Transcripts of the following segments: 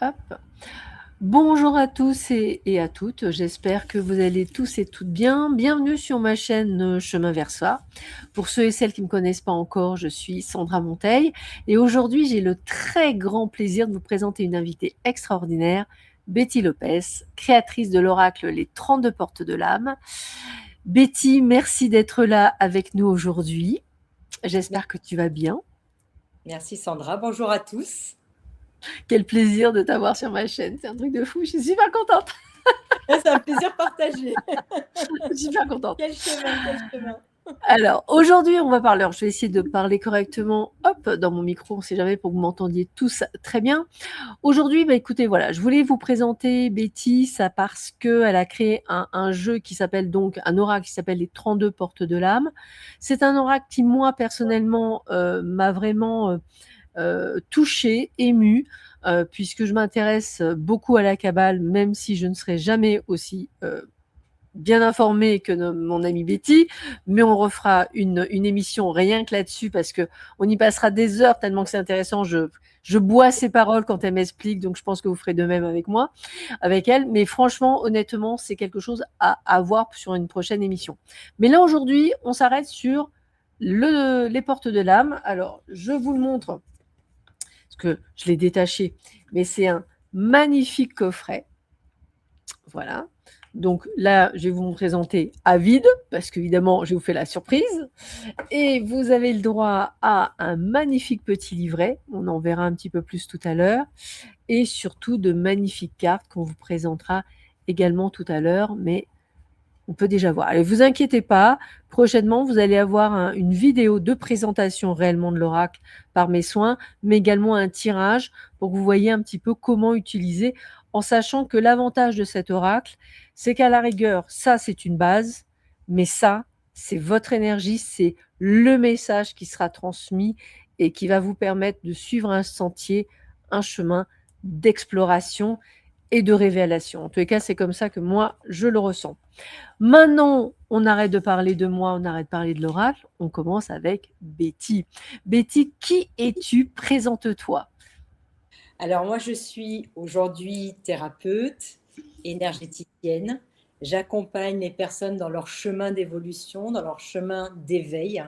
Hop. Bonjour à tous et à toutes, j'espère que vous allez tous et toutes bien. Bienvenue sur ma chaîne Chemin vers soi. Pour ceux et celles qui ne me connaissent pas encore, je suis Sandra Monteil et aujourd'hui j'ai le très grand plaisir de vous présenter une invitée extraordinaire, Betty Lopez, créatrice de l'oracle Les 32 portes de l'âme. Betty, merci d'être là avec nous aujourd'hui. J'espère que tu vas bien. Merci Sandra, bonjour à tous. Quel plaisir de t'avoir sur ma chaîne, c'est un truc de fou, je suis super contente. C'est un plaisir partagé. Je suis super contente. Quel chemin, quel chemin. Alors, aujourd'hui, on va parler. Alors, je vais essayer de parler correctement, hop, dans mon micro, on ne sait jamais, pour que vous m'entendiez tous très bien. Aujourd'hui, écoutez, voilà, je voulais vous présenter Betty, ça parce qu'elle a créé un jeu qui s'appelle donc, un oracle qui s'appelle les 32 portes de l'âme. C'est un oracle qui, moi, personnellement, m'a vraiment touchée, émue, puisque je m'intéresse beaucoup à la Kabbale, même si je ne serai jamais aussi bien informée que mon amie Betty, mais on refera une émission rien que là-dessus parce qu'on y passera des heures tellement que c'est intéressant. Je bois ses paroles quand elle m'explique, donc je pense que vous ferez de même avec moi, avec elle. Mais franchement, honnêtement, c'est quelque chose à voir sur une prochaine émission. Mais là, aujourd'hui, on s'arrête sur les portes de l'âme. Alors, je vous le montre parce que je l'ai détaché, mais c'est un magnifique coffret. Voilà. Donc là, je vais vous présenter à vide, parce qu'évidemment, je vous fais la surprise. Et vous avez le droit à un magnifique petit livret, on en verra un petit peu plus tout à l'heure, et surtout de magnifiques cartes qu'on vous présentera également tout à l'heure, mais on peut déjà voir. Allez, vous inquiétez pas, prochainement, vous allez avoir une vidéo de présentation réellement de l'oracle par mes soins, mais également un tirage pour que vous voyez un petit peu comment utiliser, en sachant que l'avantage de cet oracle, c'est qu'à la rigueur, ça, c'est une base, mais ça, c'est votre énergie, c'est le message qui sera transmis et qui va vous permettre de suivre un sentier, un chemin d'exploration et de révélation. En tous les cas, c'est comme ça que moi, je le ressens. Maintenant, on arrête de parler de moi, on arrête de parler de l'oracle, on commence avec Betty. Betty, qui es-tu? Présente-toi. Alors moi, je suis aujourd'hui thérapeute, énergéticienne. J'accompagne les personnes dans leur chemin d'évolution, dans leur chemin d'éveil,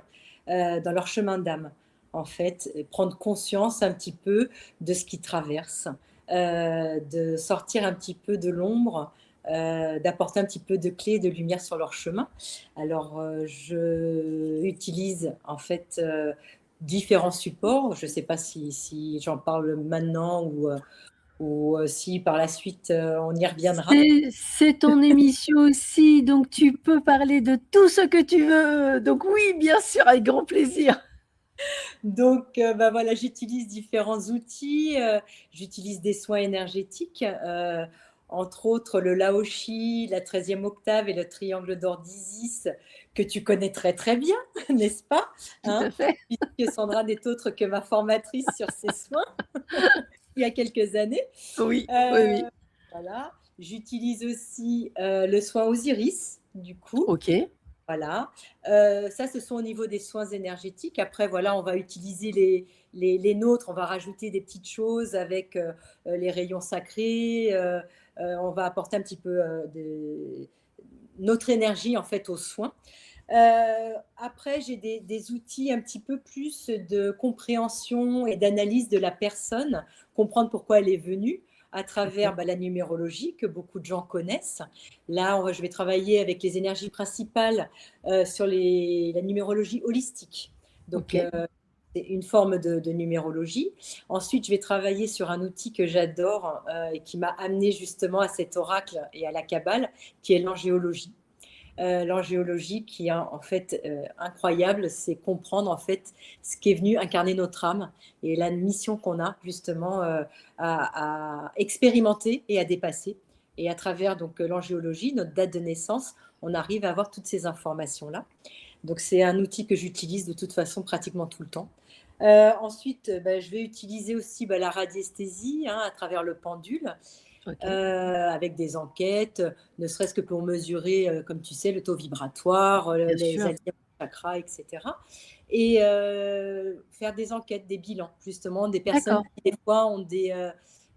dans leur chemin d'âme. En fait, prendre conscience un petit peu de ce qu'ils traversent, de sortir un petit peu de l'ombre, d'apporter un petit peu de clé, de lumière sur leur chemin. Alors, je utilise en fait différents supports. Je ne sais pas si j'en parle maintenant ou si par la suite on y reviendra. C'est ton émission aussi, donc tu peux parler de tout ce que tu veux. Donc oui, bien sûr, avec grand plaisir. Donc, bah, voilà, j'utilise différents outils, j'utilise des soins énergétiques, entre autres le Laoshi, la 13e octave et le triangle d'or d'Isis, que tu connais très, très bien, n'est-ce pas? Tout Hein? à fait. Puisque Sandra n'est autre que ma formatrice sur ces soins, il y a quelques années. Oui, oui, Heu, oui. voilà, j'utilise aussi, le soin Osiris, du coup. Ok, Voilà, ça, ce sont au niveau des soins énergétiques. Après, voilà, on va utiliser les nôtres, on va rajouter des petites choses avec, les rayons sacrés, on va apporter un petit peu, notre énergie, en fait, aux soins. Après, j'ai des outils un petit peu plus de compréhension et d'analyse de la personne, comprendre pourquoi elle est venue à travers d'accord. bah, la numérologie que beaucoup de gens connaissent. Là, je vais travailler avec les énergies principales sur la numérologie holistique. Ok, Donc, c'est une forme de numérologie. Ensuite, je vais travailler sur un outil que j'adore et qui m'a amené justement à cet oracle et à la Kabbale, qui est l'angéologie. L'angéologie qui est en fait incroyable, c'est comprendre en fait ce qui est venu incarner notre âme et la mission qu'on a justement à expérimenter et à dépasser. Et à travers donc l'angéologie, notre date de naissance, on arrive à avoir toutes ces informations-là. Donc c'est un outil que j'utilise de toute façon pratiquement tout le temps. Ensuite, je vais utiliser aussi la radiesthésie hein, à travers le pendule ok, avec des enquêtes, ne serait-ce que pour mesurer, comme tu sais, le taux vibratoire, bien les sûr. alignements de chakras, etc. Et faire des enquêtes, des bilans, justement, des personnes D'accord. qui, des fois, ont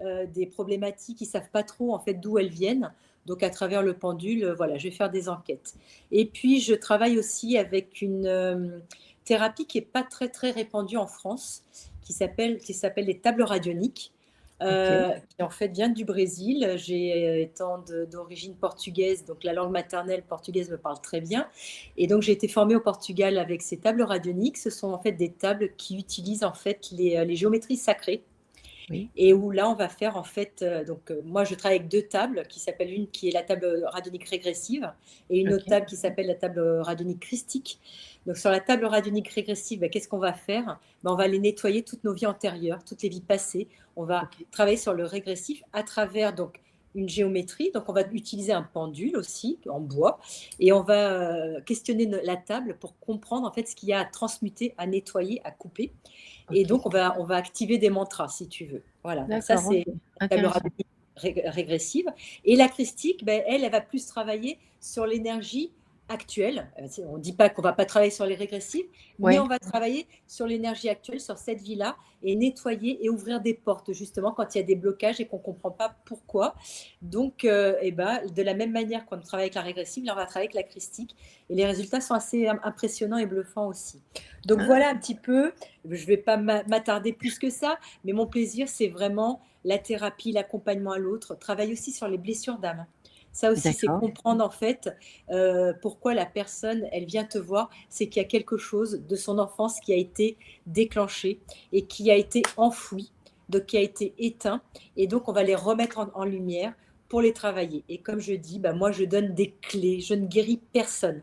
des problématiques, ils ne savent pas trop en fait d'où elles viennent. Donc à travers le pendule, voilà, je vais faire des enquêtes. Et puis je travaille aussi avec une thérapie qui n'est pas très très répandue en France, qui s'appelle les tables radioniques. OK. Qui en fait vient du Brésil. Étant d'origine portugaise, donc la langue maternelle portugaise me parle très bien. Et donc j'ai été formée au Portugal avec ces tables radioniques. Ce sont en fait des tables qui utilisent en fait les géométries sacrées. Oui. Et où là, on va faire en fait, moi je travaille avec deux tables, qui s'appellent une qui est la table radionique régressive et une autre OK. table qui s'appelle la table radionique christique. Donc sur la table radionique régressive, qu'est-ce qu'on va faire? On va aller nettoyer toutes nos vies antérieures, toutes les vies passées. On va OK. travailler sur le régressif à travers donc une géométrie. Donc on va utiliser un pendule aussi en bois et on va questionner la table pour comprendre en fait ce qu'il y a à transmuter, à nettoyer, à couper. Et OK. donc, on va activer des mantras, si tu veux. Voilà, donc ça, D'accord, c'est OK. la table Intéressant. radionique régressive. Et la christique, elle va plus travailler sur l'énergie actuelle. On ne dit pas qu'on ne va pas travailler sur les régressives, mais Ouais. on va travailler sur l'énergie actuelle, sur cette vie-là, et nettoyer et ouvrir des portes, justement, quand il y a des blocages et qu'on ne comprend pas pourquoi. Donc, de la même manière qu'on travaille avec la régressive, là, on va travailler avec la christique. Et les résultats sont assez impressionnants et bluffants aussi. Donc, Ah, voilà un petit peu. Je ne vais pas m'attarder plus que ça, mais mon plaisir, c'est vraiment la thérapie, l'accompagnement à l'autre, travailler aussi sur les blessures d'âme. Ça aussi, c'est d'accord. comprendre en fait pourquoi la personne, elle vient te voir, c'est qu'il y a quelque chose de son enfance qui a été déclenché et qui a été enfoui, donc qui a été éteint, et donc on va les remettre en lumière pour les travailler. Et comme je dis, moi je donne des clés, je ne guéris personne.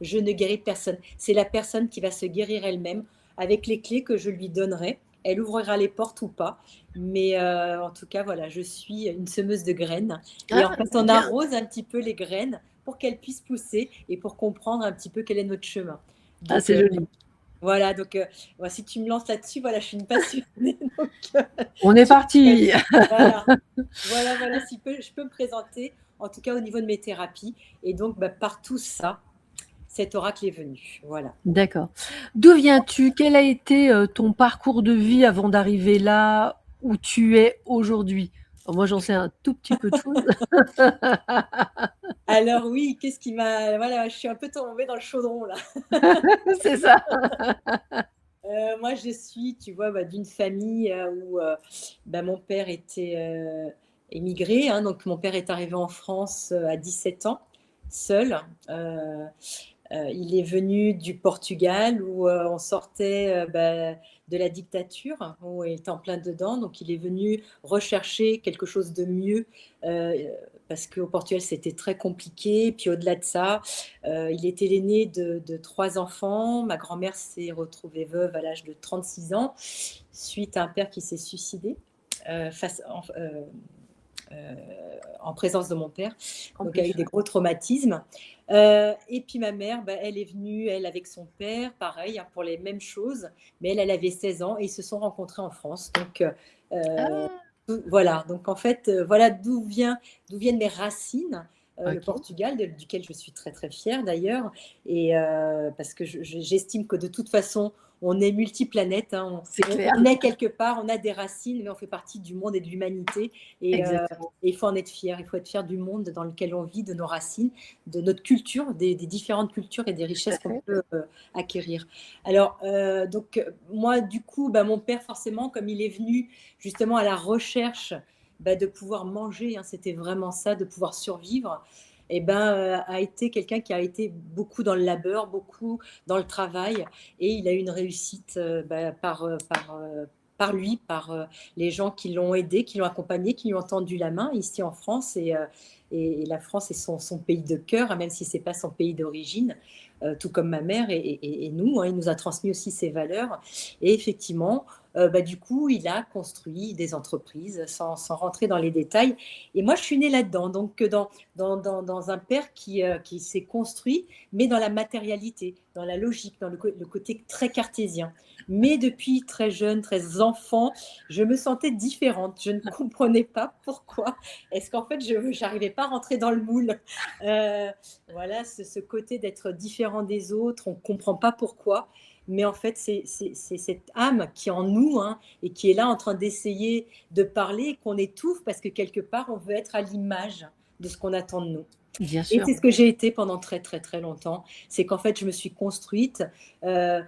Je ne guéris personne. C'est la personne qui va se guérir elle-même avec les clés que je lui donnerai. Elle ouvrira les portes ou pas. Mais en tout cas, voilà, je suis une semeuse de graines. Et en Ah, fait, c'est on bien. arrose un petit peu les graines pour qu'elles puissent pousser et pour comprendre un petit peu quel est notre chemin. Ah, Donc c'est joli. voilà, donc si tu me lances là-dessus, voilà, je suis une passionnée. Donc, On est tu me parti. connais. Voilà, voilà, si je peux me présenter, en tout cas au niveau de mes thérapies. Et donc, par tout ça, cet oracle est venu. Voilà. D'accord. D'où viens-tu? Quel a été, ton parcours de vie avant d'arriver là où tu es aujourd'hui? Moi, j'en sais un tout petit peu de choses. Alors oui, qu'est-ce qui m'a, voilà, je suis un peu tombée dans le chaudron là. C'est ça. Moi, je suis, tu vois, d'une famille où mon père était émigré, hein, donc mon père est arrivé en France à 17 ans, seul. Il est venu du Portugal où on sortait de la dictature, où il était en plein dedans. Donc, il est venu rechercher quelque chose de mieux euh, parce qu'au Portugal, c'était très compliqué. Puis au-delà de ça, il était l'aîné de trois enfants. Ma grand-mère s'est retrouvée veuve à l'âge de 36 ans suite à un père qui s'est suicidé euh, en présence de mon père. En Donc, il y a eu plus, des ouais. gros traumatismes. Et puis ma mère, elle est venue, elle, avec son père, pareil, hein, pour les mêmes choses. Mais elle avait 16 ans et ils se sont rencontrés en France. Donc, Ah! voilà. Donc, en fait, voilà d'où viennent mes racines. Le OK. Portugal, duquel je suis très, très fière d'ailleurs. Et parce que j'estime que de toute façon, on est multiplanète, hein, C'est clair. on est quelque part, on a des racines, mais on fait partie du monde et de l'humanité. Exactement. Et il faut en être fier. Il faut être fier du monde dans lequel on vit, de nos racines, de notre culture, des différentes cultures et des Tout à richesses qu'on fait. peut acquérir. Alors, moi, du coup, mon père, forcément, comme il est venu justement à la recherche de pouvoir manger, hein, c'était vraiment ça, de pouvoir survivre, a été quelqu'un qui a été beaucoup dans le labeur, beaucoup dans le travail, et il a eu une réussite par lui, par les gens qui l'ont aidé, qui l'ont accompagné, qui lui ont tendu la main ici en France. Et la France est son pays de cœur, hein, même si ce n'est pas son pays d'origine, tout comme ma mère et nous. Hein, il nous a transmis aussi ses valeurs. Et effectivement, du coup, il a construit des entreprises sans rentrer dans les détails. Et moi, je suis née là-dedans, donc dans un père qui s'est construit, mais dans la matérialité, dans la logique, dans le côté très cartésien. Mais depuis très jeune, très enfant, je me sentais différente. Je ne comprenais pas pourquoi. Est-ce qu'en fait, je n'arrivais pas à rentrer dans le moule. Voilà, ce côté d'être différent des autres, on ne comprend pas pourquoi. mais en fait, c'est cette âme qui est en nous, hein, et qui est là en train d'essayer de parler et qu'on étouffe parce que quelque part, on veut être à l'image de ce qu'on attend de nous. Bien Et sûr. c'est ce que j'ai été pendant très, très, très longtemps. C'est qu'en fait, je me suis construite, heu,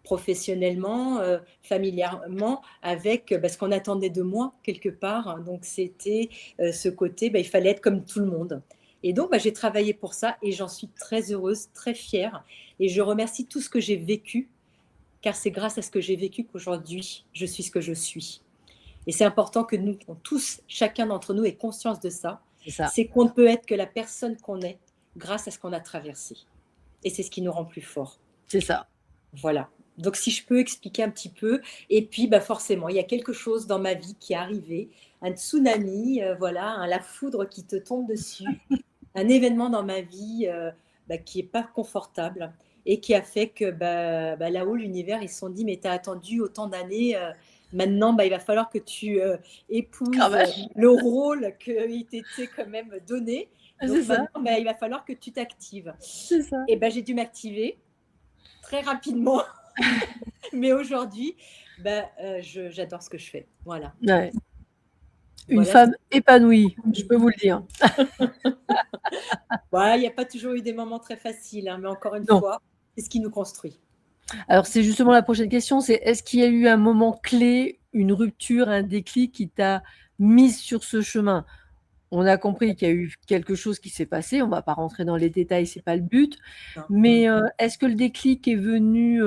professionnellement, familièrement avec, ce qu'on attendait de moi quelque part. Donc c'était, ce côté, il fallait être comme tout le monde. Et donc j'ai travaillé pour ça et j'en suis très heureuse, très fière et je remercie tout ce que j'ai vécu, car c'est grâce à ce que j'ai vécu qu'aujourd'hui, je suis ce que je suis. Et c'est important que nous tous, chacun d'entre nous ait conscience de ça. C'est ça, C'est qu'on ne peut être que la personne qu'on est grâce à ce qu'on a traversé. Et c'est ce qui nous rend plus forts. c'est ça. Voilà. Donc si je peux expliquer un petit peu. Et puis forcément, il y a quelque chose dans ma vie qui est arrivé, un tsunami, voilà, la foudre qui te tombe dessus, un événement dans ma vie qui n'est pas confortable et qui a fait que là-haut, l'univers, ils se sont dit, mais tu as attendu autant d'années, maintenant, il va falloir que tu Ah épouses vache! le rôle qu'il t'était quand même donné. C'est Donc ça, maintenant, il va falloir que tu t'actives. c'est ça. Et j'ai dû m'activer très rapidement, mais aujourd'hui, j'adore ce que je fais. Voilà. Ouais. Une Voilà. femme épanouie, je peux vous le dire. Voilà, il n'y a pas toujours eu des moments très faciles, hein, mais encore une Non. fois, c'est ce qui nous construit. Alors c'est justement la prochaine question, c'est est-ce qu'il y a eu un moment clé, une rupture, un déclic qui t'a mise sur ce chemin? On a compris qu'il y a eu quelque chose qui s'est passé, on va pas rentrer dans les détails, c'est pas le but. Non. Mais, est-ce que le déclic est venu,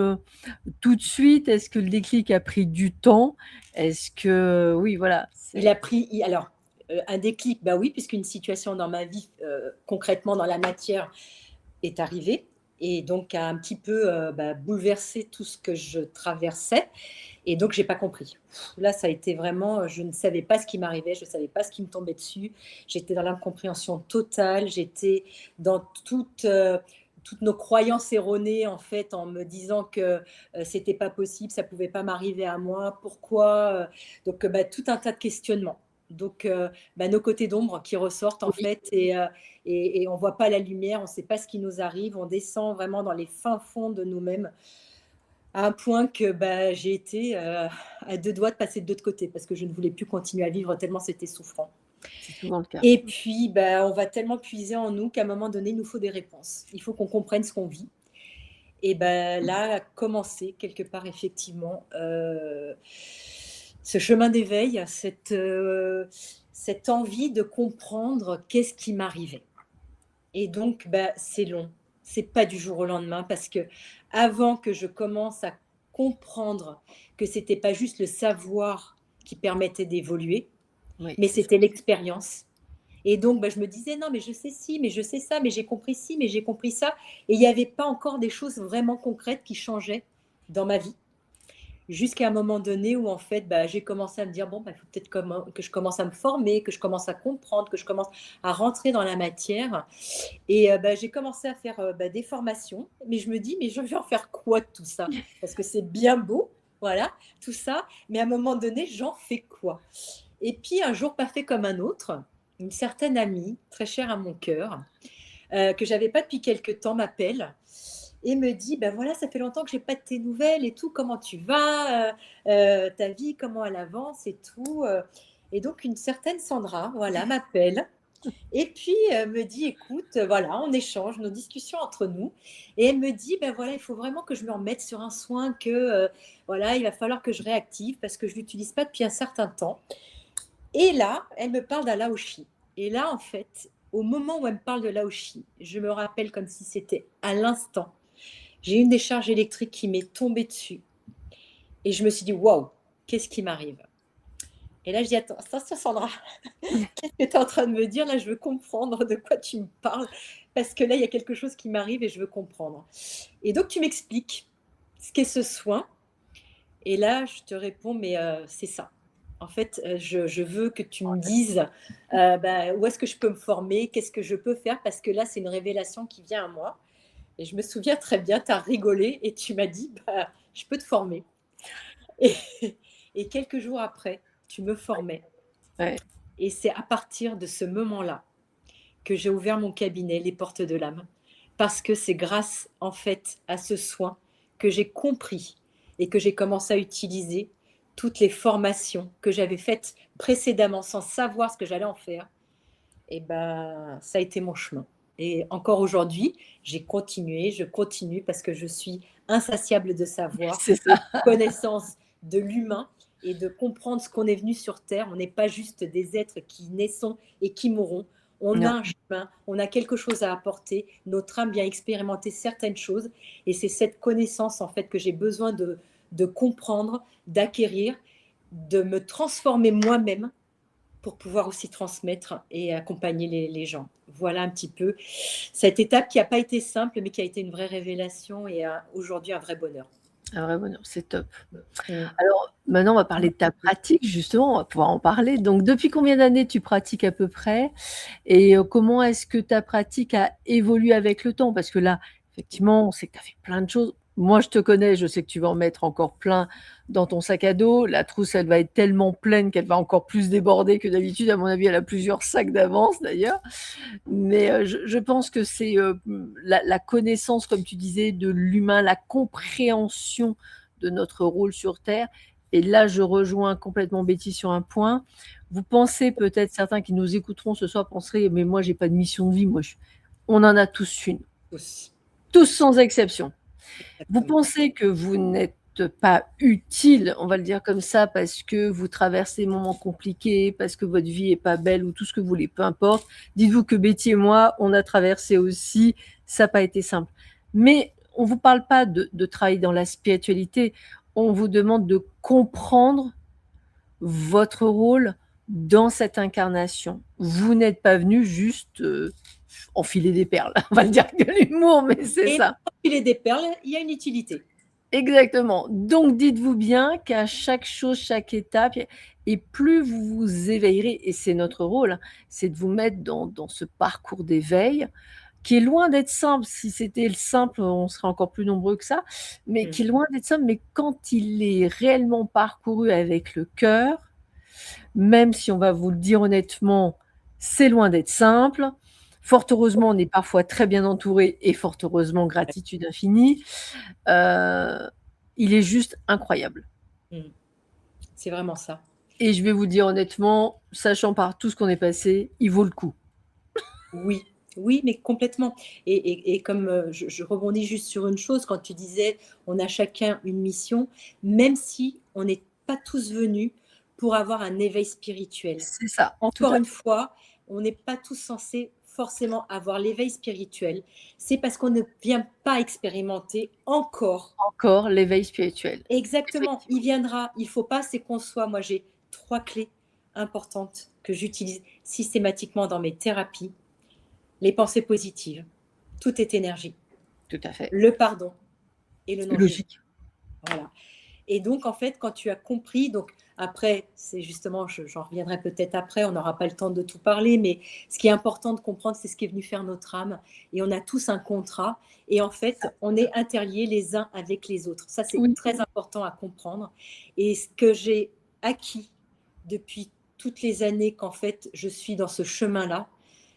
tout de suite? Est-ce que le déclic a pris du temps? Est-ce que oui, voilà, Il a c'est pris, alors, un déclic, oui, puisqu'une situation dans ma vie, concrètement dans la matière, est arrivée et donc a un petit peu bouleversé tout ce que je traversais. Et donc, j'ai pas compris. Là, ça a été vraiment, je ne savais pas ce qui m'arrivait, je ne savais pas ce qui me tombait dessus. J'étais dans l'incompréhension totale, j'étais dans toutes nos croyances erronées, en fait, en me disant que c'était pas possible, ça pouvait pas m'arriver à moi, pourquoi donc, tout un tas de questionnements. Donc, nos côtés d'ombre qui ressortent, en oui, fait, et on voit pas la lumière, on sait pas ce qui nous arrive, on descend vraiment dans les fins fonds de nous-mêmes à un point que j'ai été à deux doigts de passer de l'autre côté parce que je ne voulais plus continuer à vivre tellement c'était souffrant. c'est souvent le cas. Et puis, on va tellement puiser en nous qu'à un moment donné, il nous faut des réponses. Il faut qu'on comprenne ce qu'on vit. Et là a commencé quelque part effectivement ce chemin d'éveil, cette envie de comprendre qu'est-ce qui m'arrivait. Et donc, c'est long. C'est pas du jour au lendemain parce que avant que je commence à comprendre que c'était pas juste le savoir qui permettait d'évoluer, Oui, mais c'est ça. c'était l'expérience. Et donc, je me disais: «Non, mais je sais ci, mais je sais ça, mais j'ai compris ci, mais j'ai compris ça» et il y avait pas encore des choses vraiment concrètes qui changeaient dans ma vie. Jusqu'à un moment donné où en fait, j'ai commencé à me dire: «Bon, il faut peut-être que je commence à me former, que je commence à comprendre, que je commence à rentrer dans la matière» et j'ai commencé à faire, des formations, mais je me dis: «Mais je vais en faire quoi de tout ça?» parce que c'est bien beau, voilà, tout ça, mais à un moment donné, j'en fais quoi? Et puis un jour pas fait comme un autre, une certaine amie, très chère à mon cœur, que j'avais pas depuis quelque temps, m'appelle et me dit: voilà, ça fait longtemps que j'ai pas de tes nouvelles et tout, comment tu vas? Ta vie, comment elle avance et tout?» Et donc une certaine Sandra, voilà, m'appelle et puis me dit: «Écoute, voilà, on échange nos discussions entre nous» et elle me dit: voilà, il faut vraiment que je me remette sur un soin que, voilà, il va falloir que je réactive parce que je l'utilise pas depuis un certain temps» et là, elle me parle d'un Laoshi et là, en fait, au moment où elle me parle de Laoshi, je me rappelle comme si c'était à l'instant, j'ai une décharge électrique qui m'est tombée dessus et je me suis dit: «Waouh, qu'est-ce qui m'arrive?» Et là, je dis: «Attends, attention Sandra, qu'est-ce que tu es en train de me dire là? Je veux comprendre de quoi tu me parles, parce que là, il y a quelque chose qui m'arrive et je veux comprendre». Et donc tu m'expliques ce qu'est ce soin et là, je te réponds: «Mais c'est ça. En fait, je veux que tu me dises, où est-ce que je peux me former? Qu'est-ce que je peux faire? Parce que là, c'est une révélation qui vient à moi» et je me souviens très bien, tu as rigolé et tu m'as dit: «Je peux te former» et et quelques jours après, tu me formais Ouais, et c'est à partir de ce moment-là que j'ai ouvert mon cabinet, Les Portes de l'Âme, parce que c'est grâce, en fait, à ce soin que j'ai compris et que j'ai commencé à utiliser toutes les formations que j'avais faites précédemment sans savoir ce que j'allais en faire, et ben, ça a été mon chemin. Et encore aujourd'hui, je continue parce que je suis insatiable de savoir C'est et ça. de connaissance de l'humain et de comprendre ce qu'on est venu sur Terre. On n'est pas juste des êtres qui naissons et qui mourront. On a Non. un chemin, on a quelque chose à apporter. Notre âme vient expérimenter certaines choses. Et c'est cette connaissance, en fait, que j'ai besoin de comprendre, d'acquérir, de me transformer moi-même pour pouvoir aussi transmettre et accompagner les gens. Voilà un petit peu cette étape qui n'a pas été simple, mais qui a été une vraie révélation et aujourd'hui un vrai bonheur. Un vrai bonheur, c'est top. Mm. Alors, maintenant, on va parler de ta pratique, justement, on va pouvoir en parler. Donc, depuis combien d'années tu pratiques à peu près? Et comment est-ce que ta pratique a évolué avec le temps? Parce que là, effectivement, on sait que tu as fait plein de choses. Moi, je te connais, je sais que tu vas en mettre encore plein dans ton sac à dos. La trousse, elle va être tellement pleine qu'elle va encore plus déborder que d'habitude. À mon avis, elle a plusieurs sacs d'avance, d'ailleurs. Mais je pense que c'est la connaissance, comme tu disais, de l'humain, la compréhension de notre rôle sur Terre. Et là, je rejoins complètement Betty sur un point. Vous pensez peut-être, certains qui nous écouteront ce soir penseraient, mais moi, j'ai pas de mission de vie. On en a tous une. Tous. Tous sans exception. Vous Exactement. pensez que vous n'êtes pas utile, on va le dire comme ça, parce que vous traversez des moments compliqués, parce que votre vie est pas belle ou tout ce que vous voulez, peu importe. Dites-vous que Betty et moi, on a traversé aussi, ça n'a pas été simple. Mais on ne vous parle pas de travailler dans la spiritualité, on vous demande de comprendre votre rôle dans cette incarnation. Vous n'êtes pas venu juste enfiler des perles, on va le dire que l'humour, mais c'est Et ça. quand il est des perles, il y a une utilité. Exactement. Donc, dites-vous bien qu'à chaque chose, chaque étape, et plus vous vous éveillerez, et c'est notre rôle, c'est de vous mettre dans ce parcours d'éveil, qui est loin d'être simple. Si c'était le simple, on serait encore plus nombreux que ça, mais qui est loin d'être simple. Mais quand il est réellement parcouru avec le cœur, même si on va vous le dire honnêtement, c'est loin d'être simple. Fort heureusement, on est parfois très bien entouré, et fort heureusement, gratitude infinie. Il est juste incroyable. C'est vraiment ça. Et je vais vous dire honnêtement, sachant par tout ce qu'on est passé, il vaut le coup. Oui, oui, mais complètement. Et comme je rebondis juste sur une chose, quand tu disais on a chacun une mission, même si on n'est pas tous venus pour avoir un éveil spirituel. C'est ça, tout Encore à une fait. fois, on n'est pas tous censés forcément avoir l'éveil spirituel. C'est parce qu'on ne vient pas expérimenter encore. Encore l'éveil spirituel. Exactement, il Effectivement. viendra. Il ne faut pas, c'est qu'on soit. Moi, j'ai 3 clés importantes que j'utilise systématiquement dans mes thérapies. Les pensées positives, tout est énergie. Tout à fait. Le pardon et le C'est non-jugement. logique. Voilà. Et donc, en fait, quand tu as compris, donc après, c'est justement, j'en reviendrai peut-être après, on n'aura pas le temps de tout parler, mais ce qui est important de comprendre, c'est ce qui est venu faire notre âme. Et on a tous un contrat. Et en fait, on est interliés les uns avec les autres. Ça, c'est Oui. très important à comprendre. Et ce que j'ai acquis depuis toutes les années qu'en fait, je suis dans ce chemin-là,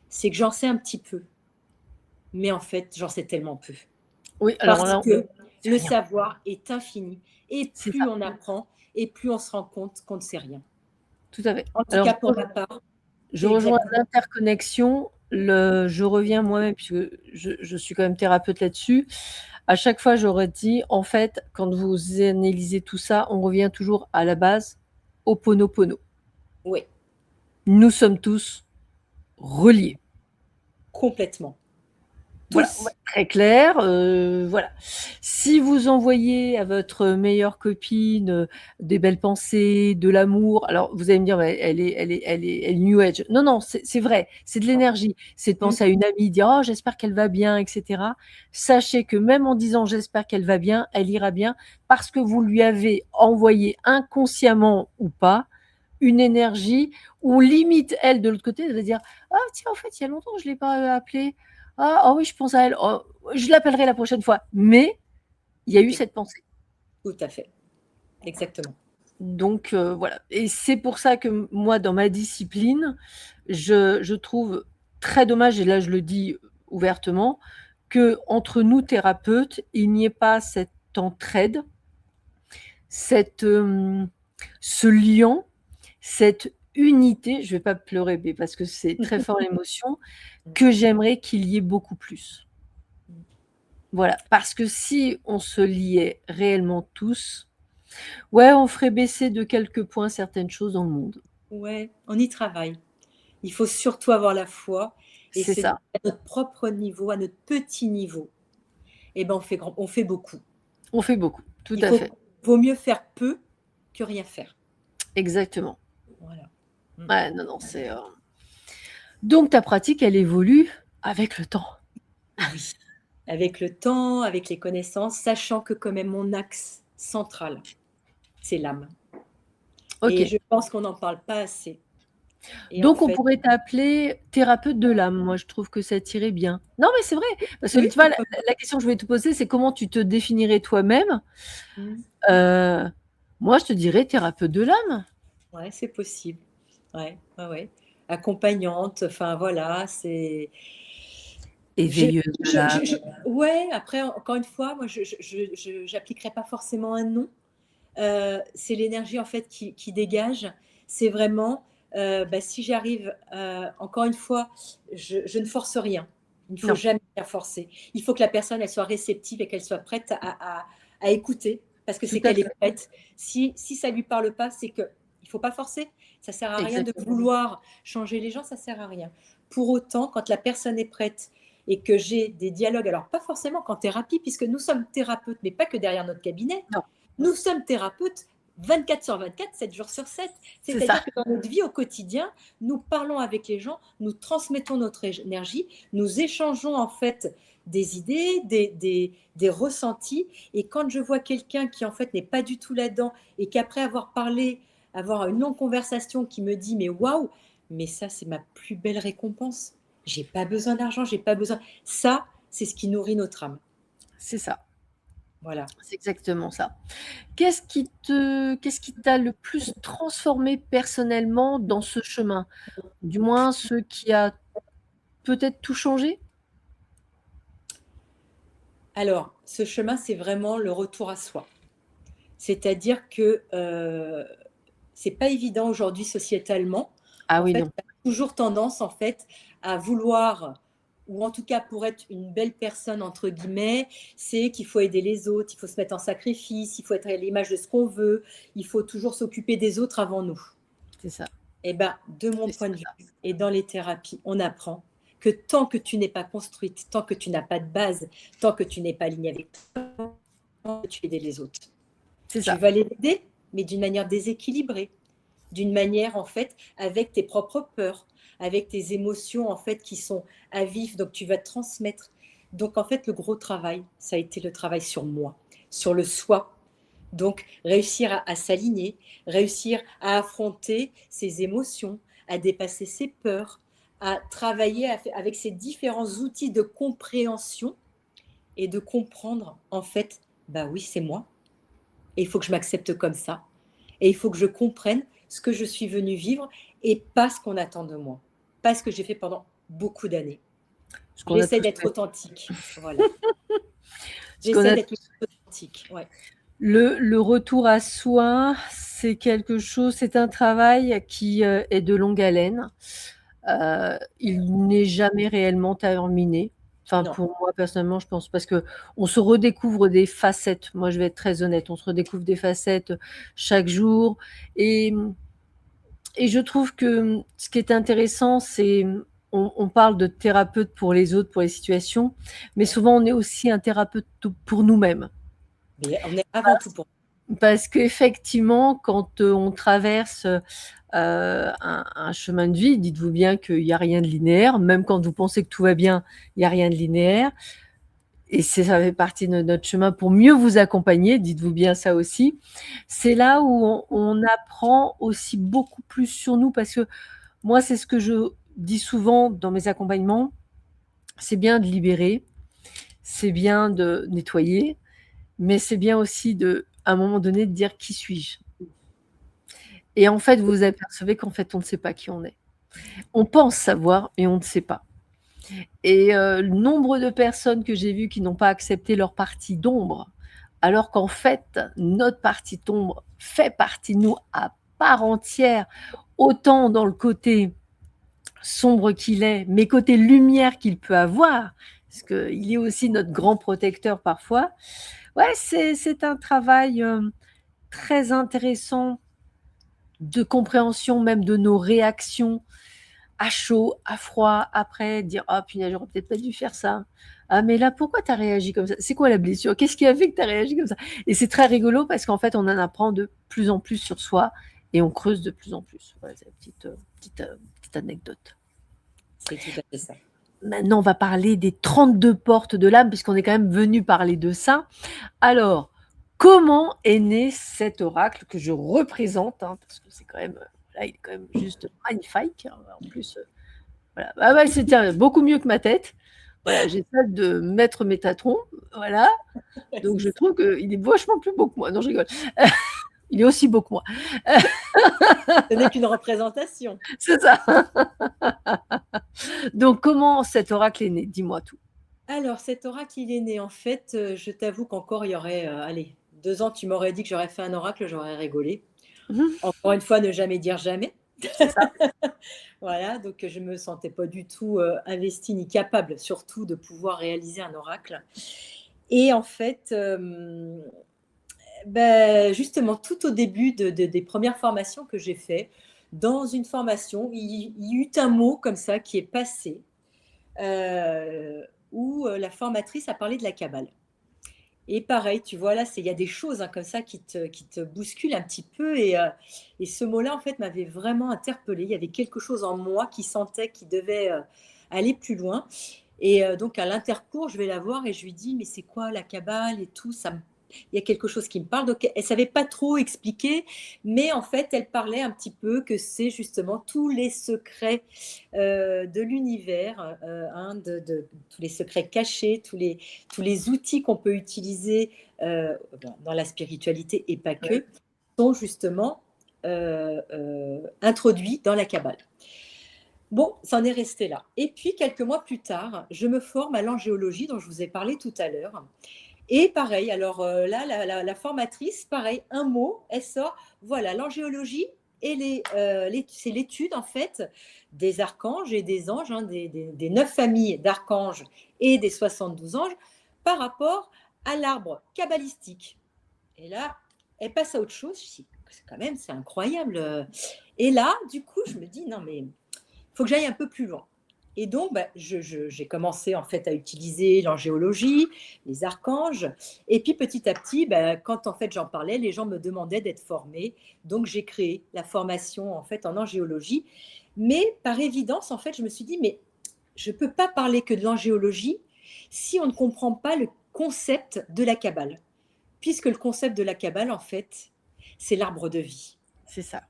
c'est que j'en sais un petit peu. Mais en fait, j'en sais tellement peu. Oui, alors Parce là, que c'est le rien. savoir est infini. Et C'est plus ça. on apprend, et plus on se rend compte qu'on ne sait rien. Tout à fait. En tout Alors, cas, pour ma part, je c'est rejoins exactement. l'interconnexion. Je reviens moi-même, puisque je suis quand même thérapeute là-dessus. À chaque fois, j'aurais dit, en fait, quand vous analysez tout ça, on revient toujours à la base, au Ho'oponopono. Oui, Nous sommes tous reliés. complètement. Voilà, on va Tous. être très clair. Voilà. Si vous envoyez à votre meilleure copine des belles pensées, de l'amour, alors vous allez me dire, mais elle est New Age. Non, non, c'est vrai, c'est de l'énergie. C'est de penser à une amie, dire, oh, j'espère qu'elle va bien, etc. Sachez que même en disant j'espère qu'elle va bien, elle ira bien parce que vous lui avez envoyé inconsciemment ou pas une énergie ou limite elle de l'autre côté, elle va dire, ah tiens, en fait, il y a longtemps que je ne l'ai pas appelée. Ah, oh oui, je pense à elle. Oh, je l'appellerai la prochaine fois. Mais il y a eu cette pensée. Tout à fait. Exactement. Donc, voilà. Et c'est pour ça que moi, dans ma discipline, je trouve très dommage, et là je le dis ouvertement, qu'entre nous thérapeutes, il n'y ait pas cette cette entraide, ce lien, cette unité, je vais pas pleurer, mais parce que c'est très fort l'émotion, que j'aimerais qu'il y ait beaucoup plus. Voilà, parce que si on se liait réellement tous, ouais, on ferait baisser de quelques points certaines choses dans le monde. Ouais, on y travaille. Il faut surtout avoir la foi et C'est se dire ça, à notre propre niveau, à notre petit niveau, eh ben on fait beaucoup. on fait beaucoup, tout Il à fait, vaut mieux faire peu que rien faire. exactement. Voilà. Mm. Ouais, non, non, donc ta pratique, elle évolue avec le temps. Oui. Avec le temps, avec les connaissances, sachant que quand même mon axe central, c'est l'âme. Et OK. je pense qu'on n'en parle pas assez. Et en Donc on fait, pourrait t'appeler thérapeute de l'âme. Moi, je trouve que ça t'irait bien. Non, mais c'est vrai, parce que oui, tu vois, la question que je voulais te poser, c'est comment tu te définirais toi-même? mm, Heu, Moi, je te dirais thérapeute de l'âme. ouais, c'est possible. Ouais, ouais, ouais. Accompagnante, enfin voilà, c'est. Éveilleuse de l'âme. Ouais, après, encore une fois, moi, j'appliquerai pas forcément un nom. C'est l'énergie en fait qui dégage. C'est vraiment, bah, si j'arrive, encore une fois, je ne force rien. Il ne faut Non, jamais rien forcer. Il faut que la personne, elle soit réceptive et qu'elle soit prête à écouter parce que tout c'est à qu'elle est fait, prête. Si ça ne lui parle pas, c'est que il ne faut pas forcer. Ça ne sert à rien de exactement. vouloir changer les gens, ça ne sert à rien. Pour autant, quand la personne est prête et que j'ai des dialogues, alors pas forcément qu'en thérapie, puisque nous sommes thérapeutes, mais pas que derrière notre cabinet, Non, nous sommes thérapeutes 24 sur 24, 7 jours sur 7. c'est ça, C'est-à-dire que dans notre vie au quotidien, nous parlons avec les gens, nous transmettons notre énergie, nous échangeons en fait des idées, des ressentis. Et quand je vois quelqu'un qui en fait n'est pas du tout là-dedans et qu'après avoir parlé, avoir une longue conversation qui me dit mais waouh, mais ça c'est ma plus belle récompense. J'ai pas besoin d'argent, j'ai pas besoin. Ça, c'est ce qui nourrit notre âme. c'est ça, Voilà. c'est exactement ça. Qu'est-ce qui t'a le plus transformé personnellement dans ce chemin? Du moins, ce qui a peut-être tout changé? Alors, ce chemin, c'est vraiment le retour à soi. C'est-à-dire que c'est pas évident aujourd'hui sociétalement. Ah En oui, fait, non, on a toujours tendance en fait à vouloir, ou en tout cas pour être une belle personne entre guillemets, c'est qu'il faut aider les autres, il faut se mettre en sacrifice, il faut être à l'image de ce qu'on veut, il faut toujours s'occuper des autres avant nous. c'est ça, Et ben, de mon c'est point de ça. vue et dans les thérapies, on apprend que tant que tu n'es pas construite, tant que tu n'as pas de base, tant que tu n'es pas alignée avec toi, tu aider les autres. C'est Tu ça, vas les aider, mais d'une manière déséquilibrée, d'une manière en fait avec tes propres peurs, avec tes émotions en fait qui sont à vif, donc tu vas transmettre. Donc en fait, le gros travail, ça a été le travail sur moi, sur le soi. Donc réussir à s'aligner, réussir à affronter ses émotions, à dépasser ses peurs, à travailler avec ces différents outils de compréhension et de comprendre en fait, bah oui, c'est moi, et il faut que je m'accepte comme ça. Et il faut que je comprenne ce que je suis venue vivre et pas ce qu'on attend de moi. Pas ce que j'ai fait pendant beaucoup d'années. ce qu'on a J'essaie tous d'être fait, authentique. Voilà. ce qu'on J'essaie a d'être tous authentique. Ouais. le retour à soi, c'est quelque chose, c'est un travail qui, est de longue haleine. Il n'est jamais réellement terminé. Enfin, Non. pour moi, personnellement, je pense parce qu'on se redécouvre des facettes. Moi, je vais être très honnête, on se redécouvre des facettes chaque jour et je trouve que, ce qui est intéressant, c'est, on parle de thérapeute pour les autres, pour les situations, mais Ouais. souvent on est aussi un thérapeute pour nous-mêmes. Mais on est avant tout pour. Parce qu'effectivement, quand, on traverse, un chemin de vie, dites-vous bien qu'il y a rien de linéaire, même quand vous pensez que tout va bien, il y a rien de linéaire et ça fait partie de notre chemin pour mieux vous accompagner, dites-vous bien ça aussi. C'est là où on apprend aussi beaucoup plus sur nous parce que moi, c'est ce que je dis souvent dans mes accompagnements, c'est bien de libérer, c'est bien de nettoyer, mais c'est bien aussi à un moment donné, de dire: «Qui suis-je?» Et en fait, vous vous apercevez qu'en fait, on ne sait pas qui on est. On pense savoir, mais on ne sait pas. Et le nombre de personnes que j'ai vues qui n'ont pas accepté leur partie d'ombre, alors qu'en fait, notre partie sombre fait partie de nous à part entière, autant dans le côté sombre qu'il est, mais côté lumière qu'il peut avoir, parce qu'il est aussi notre grand protecteur parfois. Ouais, c'est un travail très intéressant de compréhension même de nos réactions à chaud, à froid, après dire ah punaise, j'aurais peut-être pas dû faire ça. Ah mais là pourquoi tu as réagi comme ça? C'est quoi la blessure? Qu'est-ce qui a fait que tu as réagi comme ça? Et c'est très rigolo parce qu'en fait on en apprend de plus en plus sur soi et on creuse de plus en plus. Voilà, c'est une petite anecdote. C'est tout à fait ça. Maintenant on va parler des 32 portes de l'âme puisqu'on est quand même venu parler de ça. Alors, comment est né cet oracle que je représente, hein, parce que c'est quand même, là, il est quand même juste magnifique. En plus, voilà. Ah ouais, c'est beaucoup mieux que ma tête. Voilà, j'essaie de mettre mes tâtons, voilà. Donc je trouve qu'il est vachement plus beau que moi. Non, je rigole. Il est aussi beau que moi. Ce n'est qu'une représentation. C'est ça. Donc comment cet oracle est né? Dis-moi tout. Alors, cet oracle, il est né en fait, je t'avoue qu'encore il y aurait, allez, 2 ans, tu m'aurais dit que j'aurais fait un oracle, j'aurais rigolé. Mmh. Encore une fois, ne jamais dire jamais. C'est ça. Voilà, donc je me sentais pas du tout, investie ni capable surtout de pouvoir réaliser un oracle et en fait, justement tout au début des premières formations que j'ai fait, dans une formation, il y eut un mot comme ça qui est passé, où, la formatrice a parlé de la cabale. Et pareil, tu vois, là, il y a des choses comme ça qui te bousculent un petit peu. Et ce mot-là, en fait, m'avait vraiment interpellée. Il y avait quelque chose en moi qui sentait qu'il devait aller plus loin. Et donc, à l'intercours, je vais la voir et je lui dis, mais c'est quoi la cabale et tout ça il y a quelque chose qui me parle. Donc, elle ne savait pas trop expliquer, mais en fait, elle parlait un petit peu que c'est justement tous les secrets de l'univers, tous les secrets cachés, tous les outils qu'on peut utiliser dans la spiritualité et pas Oui. que, sont justement introduits dans la Kabbale. Bon, ça en est resté là. Et puis, quelques mois plus tard, je me forme à l'angéologie dont je vous ai parlé tout à l'heure. Et pareil, alors là, la formatrice, pareil, un mot, elle sort, voilà, l'angéologie, et c'est l'étude en fait des archanges et des anges, hein, des 9 familles d'archanges et des 72 anges par rapport à l'arbre kabbalistique. Et là, elle passe à autre chose. Je dis, quand même, c'est incroyable. Et là, du coup, je me dis, non, mais il faut que j'aille un peu plus loin. Et donc, j'ai commencé en fait à utiliser l'angéologie, les archanges. Et puis petit à petit, quand en fait j'en parlais, les gens me demandaient d'être formés. Donc j'ai créé la formation en fait en angéologie. Mais par évidence, en fait, je me suis dit, mais je ne peux pas parler que de l'angéologie si on ne comprend pas le concept de la Kabbale. Puisque le concept de la Kabbale, en fait, c'est l'arbre de vie. C'est ça.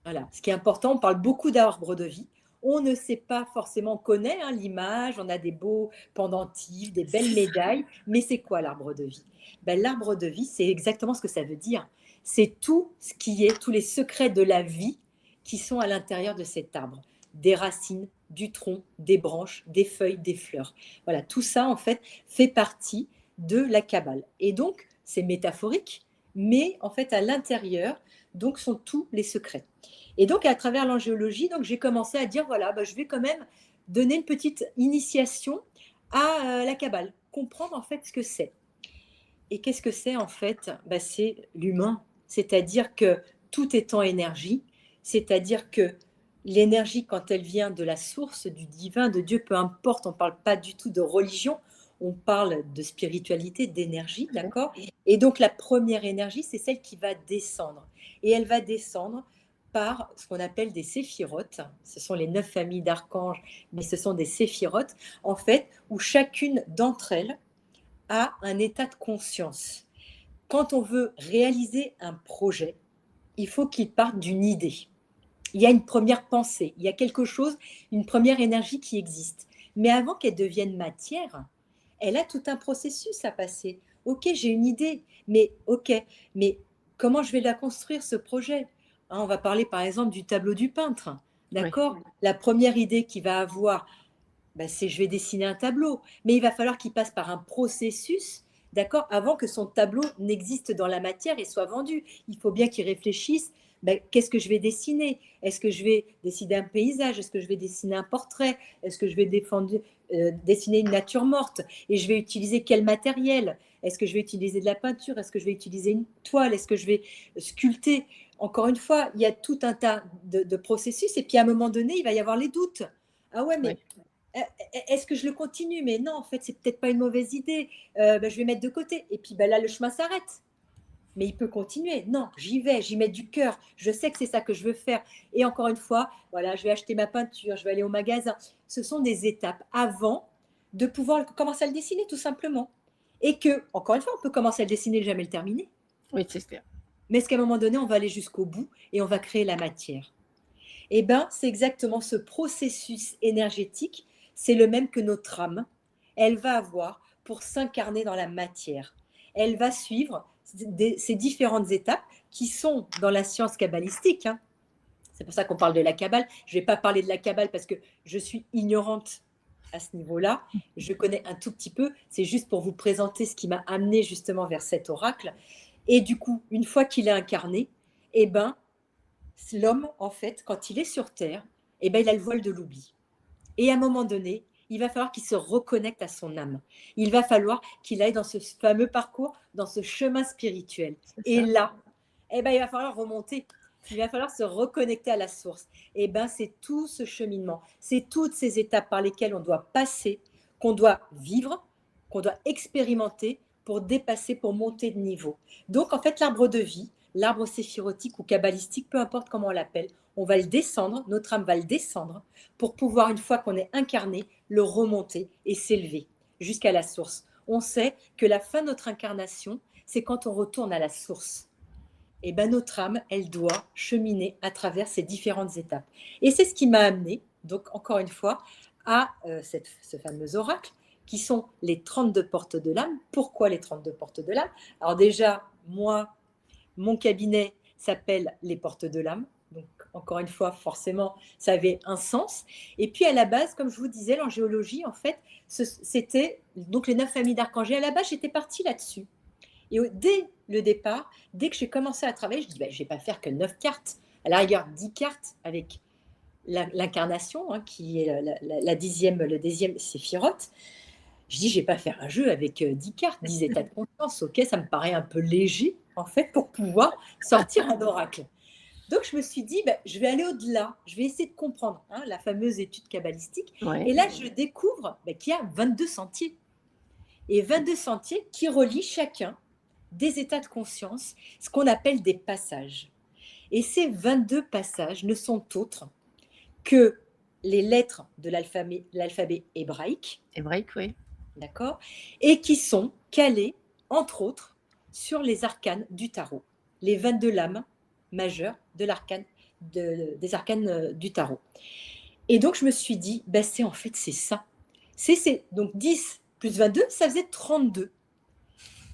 Voilà. Ce qui est important, on parle beaucoup d'arbre de vie. On ne sait pas forcément, on connaît l'image, on a des beaux pendentifs, des belles médailles, mais c'est quoi l'arbre de vie? L'arbre de vie, c'est exactement ce que ça veut dire. C'est tout ce qui est, tous les secrets de la vie qui sont à l'intérieur de cet arbre. Des racines, du tronc, des branches, des feuilles, des fleurs. Voilà, tout ça, en fait, fait partie de la Kabbale. Et donc, c'est métaphorique, mais en fait, à l'intérieur, donc, sont tous les secrets. Et donc, à travers l'angéologie, donc, j'ai commencé à dire, voilà, je vais quand même donner une petite initiation à la Kabbale, comprendre en fait ce que c'est. Et qu'est-ce que c'est en fait? C'est l'humain, c'est-à-dire que tout est en énergie, c'est-à-dire que l'énergie, quand elle vient de la source, du divin, de Dieu, peu importe, on ne parle pas du tout de religion, on parle de spiritualité, d'énergie, d'accord? Et donc la première énergie, c'est celle qui va descendre. Et elle va descendre par ce qu'on appelle des séphirotes. Ce sont les 9 familles d'archanges, mais ce sont des séphirotes, en fait, où chacune d'entre elles a un état de conscience. Quand on veut réaliser un projet, il faut qu'il parte d'une idée. Il y a une première pensée, il y a quelque chose, une première énergie qui existe. Mais avant qu'elle devienne matière, elle a tout un processus à passer. Ok, j'ai une idée, mais comment je vais la construire, ce projet? On va parler par exemple du tableau du peintre. D'accord? Oui. La première idée qu'il va avoir, c'est je vais dessiner un tableau. Mais il va falloir qu'il passe par un processus d'accord, avant que son tableau n'existe dans la matière et soit vendu. Il faut bien qu'il réfléchisse. Ben, qu'est-ce que je vais dessiner? Est-ce que je vais dessiner un paysage? Est-ce que je vais dessiner un portrait? Est-ce que je vais dessiner une nature morte? Et je vais utiliser quel matériel? Est-ce que je vais utiliser de la peinture? Est-ce que je vais utiliser une toile? Est-ce que je vais sculpter? Encore une fois, il y a tout un tas de processus. Et puis à un moment donné, il va y avoir les doutes. Ah ouais, mais Oui, est-ce que je le continue? Mais non, en fait, c'est peut-être pas une mauvaise idée. Ben, je vais mettre de côté. Et puis ben, là, le chemin s'arrête. Mais il peut continuer. Non, j'y vais, j'y mets du cœur. Je sais que c'est ça que je veux faire. Et encore une fois, voilà, je vais acheter ma peinture, je vais aller au magasin. Ce sont des étapes avant de pouvoir commencer à le dessiner, tout simplement. Et que, encore une fois, on peut commencer à le dessiner et jamais le terminer. oui, c'est clair. Mais est-ce qu'à un moment donné, on va aller jusqu'au bout et on va créer la matière? Eh bien, c'est exactement ce processus énergétique, c'est le même que notre âme. Elle va avoir pour s'incarner dans la matière. Elle va suivre ces différentes étapes qui sont dans la science kabbalistique, hein. C'est pour ça qu'on parle de la Kabbale. Je ne vais pas parler de la Kabbale parce que je suis ignorante à ce niveau-là. Je connais un tout petit peu. C'est juste pour vous présenter ce qui m'a amené justement vers cet oracle. Et du coup, une fois qu'il est incarné, eh ben, l'homme, en fait, quand il est sur Terre, eh ben, il a le voile de l'oubli. Et à un moment donné, il va falloir qu'il se reconnecte à son âme. Il va falloir qu'il aille dans ce fameux parcours, dans ce chemin spirituel. C'est Et ça. là, eh ben, il va falloir remonter. Il va falloir se reconnecter à la source. Et ben, c'est tout ce cheminement, c'est toutes ces étapes par lesquelles on doit passer, qu'on doit vivre, qu'on doit expérimenter pour dépasser, pour monter de niveau. Donc, en fait, l'arbre de vie, l'arbre séphirotique ou kabbalistique, peu importe comment on l'appelle, on va le descendre, notre âme va le descendre pour pouvoir, une fois qu'on est incarné, le remonter et s'élever jusqu'à la source. On sait que la fin de notre incarnation, c'est quand on retourne à la source. Et ben notre âme, elle doit cheminer à travers ces différentes étapes. Et c'est ce qui m'a amené, donc encore une fois, à ce fameux oracle, qui sont les 32 portes de l'âme. Pourquoi les 32 portes de l'âme? Alors déjà, moi, mon cabinet s'appelle les portes de l'âme. Donc, encore une fois, forcément, ça avait un sens. Et puis, à la base, comme je vous disais, l'angéologie, en fait, c'était donc les 9 familles d'archangels. À la base, j'étais partie là-dessus. Et dès le départ, dès que j'ai commencé à travailler, je dis, ben, je ne vais pas faire que 9 cartes. À la rigueur, 10 cartes avec l'incarnation, hein, qui est la dixième, le dixième séphirote. Je dis, je ne vais pas faire un jeu avec 10 cartes, 10 états de conscience. Ok, ça me paraît un peu léger, en fait, pour pouvoir sortir un oracle. Donc, je me suis dit, ben, je vais aller au-delà. Je vais essayer de comprendre, hein, la fameuse étude kabbalistique. Ouais. Et là, je découvre ben, qu'il y a 22 sentiers. Et 22 sentiers qui relient chacun des états de conscience, ce qu'on appelle des passages. Et ces 22 passages ne sont autres que les lettres de l'alphabet hébraïque, Hébraïque, oui. d'accord, et qui sont calés, entre autres, sur les arcanes du tarot, les 22 lames majeures des arcanes du tarot. Et donc, je me suis dit, ben, en fait, c'est ça. Donc, 10 plus 22, ça faisait 32.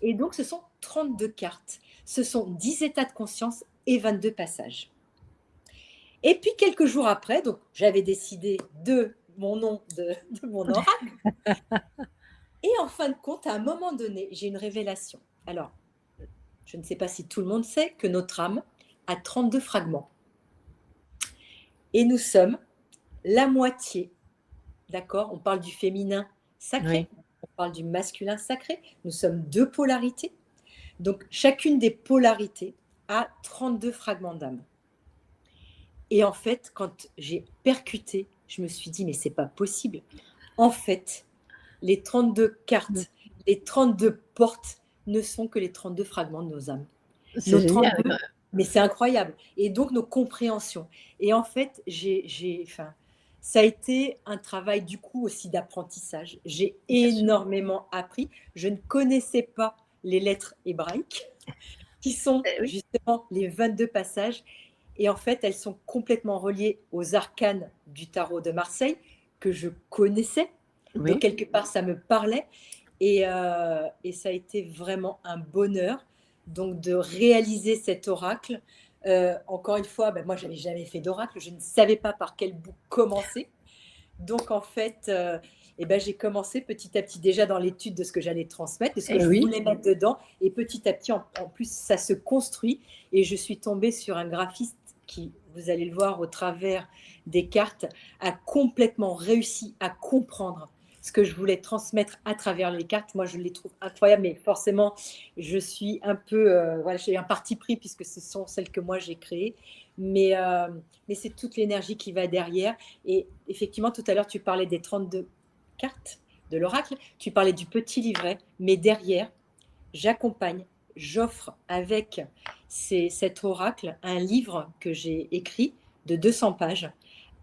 Et donc, ce sont 32 cartes. Ce sont 10 états de conscience et 22 passages. Et puis, quelques jours après, donc j'avais décidé de mon nom de mon oracle. Et en fin de compte, à un moment donné, j'ai une révélation. Alors, je ne sais pas si tout le monde sait que notre âme a 32 fragments. Et nous sommes la moitié, d'accord? On parle du féminin sacré, Oui. on parle du masculin sacré. Nous sommes deux polarités. Donc, chacune des polarités a 32 fragments d'âme. Et en fait, quand j'ai percuté, je me suis dit, mais c'est pas possible. En fait, les 32 cartes, les 32 portes ne sont que les 32 fragments de nos âmes. C'est Nos génial. 32, mais c'est incroyable. Et donc, nos compréhensions. Et en fait, ça a été un travail du coup aussi d'apprentissage. J'ai Bien sûr. énormément appris. Je ne connaissais pas les lettres hébraïques, qui sont Oui. justement les 22 passages. Et en fait, elles sont complètement reliées aux arcanes du tarot de Marseille, que je connaissais. Donc, Oui. quelque part, ça me parlait. Et ça a été vraiment un bonheur donc, de réaliser cet oracle. Encore une fois, ben, moi, je n'avais jamais fait d'oracle. Je ne savais pas par quel bout commencer. Donc, en fait, Et ben, j'ai commencé petit à petit déjà dans l'étude de ce que j'allais transmettre, de ce que Eh je oui. voulais mettre dedans. Et petit à petit, en plus, ça se construit. Et je suis tombée sur un graphiste qui, vous allez le voir au travers des cartes, a complètement réussi à comprendre ce que je voulais transmettre à travers les cartes. Moi, je les trouve incroyables, mais forcément, je suis un peu, voilà, j'ai un parti pris puisque ce sont celles que moi j'ai créées. Mais, euh, mais c'est toute l'énergie qui va derrière. Et effectivement, tout à l'heure, tu parlais des 32 cartes de l'oracle, tu parlais du petit livret, mais derrière, j'accompagne, j'offre avec cet oracle un livre que j'ai écrit de 200 pages,